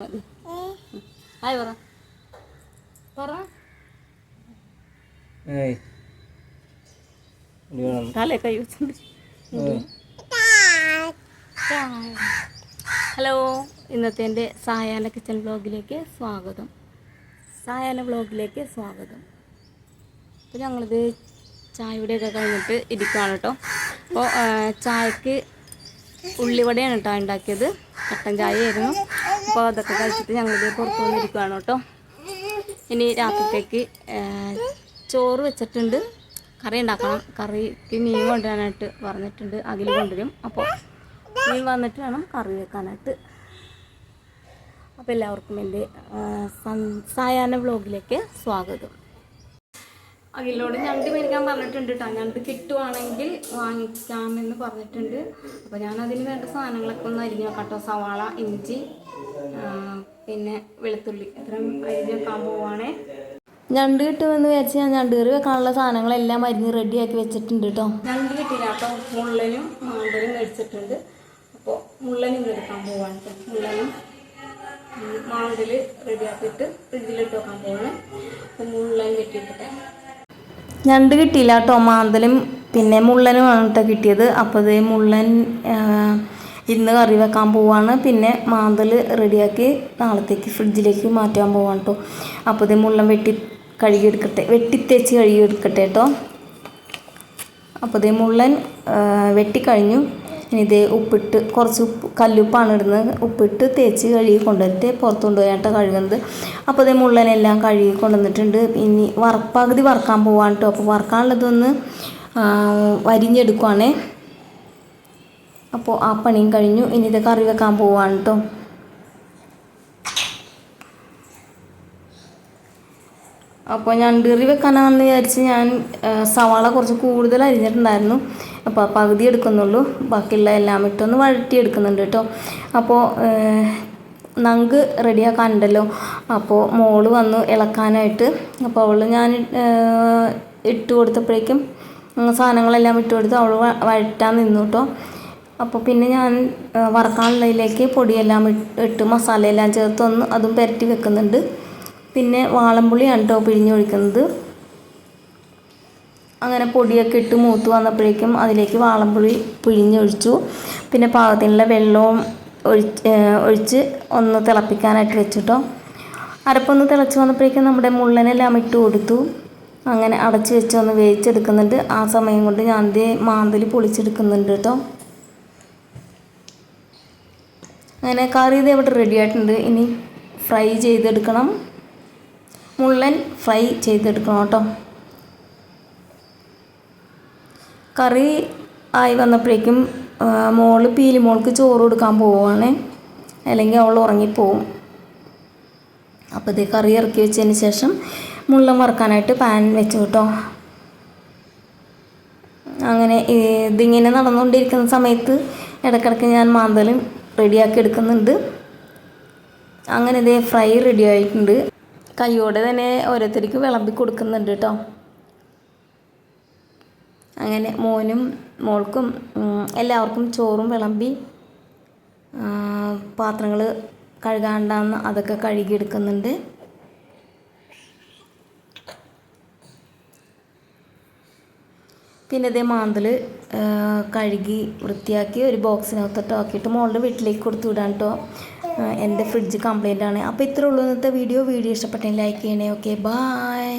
Hi പറ പറ കാലൊക്കെ യൂസ് ഹലോ, ഇന്നത്തെ എൻ്റെ സായാഹ്ന കിച്ചൺ വ്ളോഗിലേക്ക് സ്വാഗതം. അപ്പോൾ ഞങ്ങളിത് ചായയുടെയൊക്കെ കഴിഞ്ഞിട്ട് ഇരിക്കുകയാണ് കേട്ടോ. അപ്പോൾ ചായക്ക് ഉള്ളിവടയാണ് കേട്ടോ ഉണ്ടാക്കിയത്. കട്ടൻ ചായയായിരുന്നു. അപ്പോൾ അതൊക്കെ കഴിച്ചിട്ട് ഞങ്ങളിത് പുറത്തു വന്നിരിക്കുകയാണ് കേട്ടോ. ഇനി രാത്രിത്തേക്ക് ചോറ് വെച്ചിട്ടുണ്ട്, കറി ഉണ്ടാക്കണം. കറിക്ക് മീൻ കൊണ്ടുവരാനായിട്ട് പറഞ്ഞിട്ടുണ്ട്, അഖിൽ കൊണ്ടുവരും. അപ്പോൾ മീൻ വന്നിട്ട് വേണം കറി വെക്കാനായിട്ട്. അപ്പോൾ എല്ലാവർക്കും എൻ്റെ സായാഹ്ന വ്ളോഗിലേക്ക് സ്വാഗതം. അഖിലോട് ഞണ്ട് മേടിക്കാൻ പറഞ്ഞിട്ടുണ്ട് കേട്ടോ. ഞണ്ട് കിട്ടുവാണെങ്കിൽ വാങ്ങിക്കാമെന്ന് പറഞ്ഞിട്ടുണ്ട്. അപ്പോൾ ഞാനതിന് വേണ്ട സാധനങ്ങളൊക്കെ ഒന്ന് അരിഞ്ഞ് വെക്കാം കേട്ടോ. സവാള, ഇഞ്ചി, പിന്നെ വെളുത്തുള്ളി ഇത്രയും അരിഞ്ഞ് വെക്കാൻ പോവുകയാണേ. ഞണ്ട് കിട്ടുമെന്ന് വിചാരിച്ച് ഞാൻ ഞണ്ട് കറി വെക്കാനുള്ള സാധനങ്ങളെല്ലാം അരിഞ്ഞ് റെഡിയാക്കി വെച്ചിട്ടുണ്ട് കേട്ടോ. ഞണ്ട് കിട്ടിയില്ല കേട്ടോ. മുള്ളനും മാന്തലും മേടിച്ചിട്ടുണ്ട്. അപ്പോൾ മുള്ളനും എടുക്കാൻ പോവാണ് കേട്ടോ. മുള്ളനും മാന്തൽ റെഡിയാക്കിയിട്ട് ഫ്രിഡ്ജിലിട്ട് വെക്കാൻ പോവാണ്. അപ്പോൾ മുള്ളൻ കെട്ടിയിട്ടെ ഞണ്ട് കിട്ടിയില്ല കേട്ടോ. മാന്തലും പിന്നെ മുള്ളനുമാണ് കേട്ടോ കിട്ടിയത്. അപ്പോൾ ഇത് മുള്ളൻ ഇന്ന് കറി വെക്കാൻ പോവാണ്. പിന്നെ മാന്തൽ റെഡിയാക്കി നാളത്തേക്ക് ഫ്രിഡ്ജിലേക്ക് മാറ്റാൻ പോവാണ് കേട്ടോ. അപ്പോൾ ഇത് മുള്ളൻ വെട്ടിത്തേച്ച് കഴുകിയെടുക്കട്ടെ കേട്ടോ. അപ്പോൾ ഇത് മുള്ളൻ വെട്ടിക്കഴിഞ്ഞു. ഇനി ഇത് ഉപ്പിട്ട് കുറച്ച് കല്ലുപ്പാണ് ഇടുന്നത്. ഉപ്പിട്ട് തേച്ച് കഴുകി കൊണ്ടുവന്നിട്ട് പുറത്ത് കൊണ്ടുപോയിട്ട് കഴുകുന്നത്. അപ്പോൾ ഇത് മുള്ളനെല്ലാം കഴുകി കൊണ്ടുവന്നിട്ടുണ്ട്. ഇനി പകുതി വറുക്കാൻ പോവാണ് കേട്ടോ. അപ്പോൾ വറുക്കാനുള്ളതൊന്ന് വരിഞ്ഞെടുക്കുവാണേ. അപ്പോൾ ആ പണിയും കഴിഞ്ഞു. ഇനി ഇത് കറി വെക്കാൻ പോവാണ് കേട്ടോ. അപ്പോൾ ഞണ്ട് കറി വെക്കാനാണെന്ന് വിചാരിച്ച് ഞാൻ സവാള കുറച്ച് കൂടുതൽ അരിഞ്ഞിട്ടുണ്ടായിരുന്നു. അപ്പോൾ പകുതി എടുക്കുന്നുള്ളൂ, ബാക്കിയുള്ള എല്ലാം ഇട്ടൊന്ന് വഴറ്റി എടുക്കുന്നുണ്ട് കേട്ടോ. അപ്പോൾ നങ്ക് റെഡിയാക്കാനുണ്ടല്ലോ. അപ്പോൾ മോള് വന്നു ഇളക്കാനായിട്ട്. അപ്പോൾ ഞാൻ ഇട്ട് കൊടുത്തപ്പോഴേക്കും സാധനങ്ങളെല്ലാം ഇട്ട് കൊടുത്ത് അവൾ വഴറ്റാൻ നിന്നു കേട്ടോ. അപ്പോൾ പിന്നെ ഞാൻ വറക്കാനുള്ളതിലേക്ക് പൊടിയെല്ലാം ഇട്ട് മസാലയെല്ലാം ചേർത്തൊന്ന് അതും പുരട്ടി വെക്കുന്നുണ്ട്. പിന്നെ വാളംപുളിയാണ് കേട്ടോ പിഴിഞ്ഞൊഴിക്കുന്നത്. അങ്ങനെ പൊടിയൊക്കെ ഇട്ട് മൂത്ത് വന്നപ്പോഴേക്കും അതിലേക്ക് വാളംപുളി പിഴിഞ്ഞൊഴിച്ചു. പിന്നെ പാകത്തിനുള്ള വെള്ളവും ഒഴിച്ച് ഒന്ന് തിളപ്പിക്കാനായിട്ട് വെച്ചിട്ടോ. അരപ്പൊന്ന് തിളച്ച് വന്നപ്പോഴേക്കും നമ്മുടെ മുള്ളനെല്ലാം ഇട്ട് കൊടുത്തു. അങ്ങനെ അടച്ച് വെച്ച് ഒന്ന് വേവിച്ചെടുക്കുന്നുണ്ട്. ആ സമയം കൊണ്ട് ഞാൻ മാന്തൽ പൊളിച്ചെടുക്കുന്നുണ്ട് കേട്ടോ. അങ്ങനെ കറി ഇത് ഇവിടെ റെഡി ആയിട്ടുണ്ട്. ഇനി ഫ്രൈ ചെയ്തെടുക്കണം. മുള്ളൻ ഫ്രൈ ചെയ്തെടുക്കണം കേട്ടോ. കറി ആയി വന്നപ്പോഴേക്കും മോൾക്ക് ചോറ് കൊടുക്കാൻ പോവുകയാണ്, അല്ലെങ്കിൽ അവൾ ഉറങ്ങിപ്പോവും. അപ്പോൾ ഇത് കറി ഇറക്കി വെച്ചതിന് ശേഷം മുള്ളൻ വറുക്കാനായിട്ട് പാൻ വെച്ചു കേട്ടോ. അങ്ങനെ ഇതിങ്ങനെ നടന്നുകൊണ്ടിരിക്കുന്ന സമയത്ത് ഇടയ്ക്കിടയ്ക്ക് ഞാൻ മാന്തലും റെഡിയാക്കി എടുക്കുന്നുണ്ട്. അങ്ങനെ ഇതേ ഫ്രൈ റെഡി ആയിട്ടുണ്ട്. കൈയോടെ തന്നെ ഓരോരുത്തർക്ക് വിളമ്പി കൊടുക്കുന്നുണ്ട് കേട്ടോ. അങ്ങനെ മോനും മോൾക്കും എല്ലാവർക്കും ചോറും വിളമ്പി, പാത്രങ്ങൾ കഴുകാണ്ടാന്ന് അതൊക്കെ കഴുകിയെടുക്കുന്നുണ്ട്. പിന്നെ ഇതേ മാന്തൽ കഴുകി വൃത്തിയാക്കി ഒരു ബോക്സിനകത്തോട്ട് ആക്കിയിട്ട് മോളുടെ വീട്ടിലേക്ക് കൊടുത്തു വിടാൻ കേട്ടോ. എൻ്റെ ഫ്രിഡ്ജ് കംപ്ലൈൻ്റ് ആണ്. അപ്പോൾ ഇത്രേ ഉള്ളൂ ഇന്നത്തെ വീഡിയോ ഇഷ്ടപ്പെട്ടെങ്കിൽ ലൈക്ക് ചെയ്യണേ. Okay, by.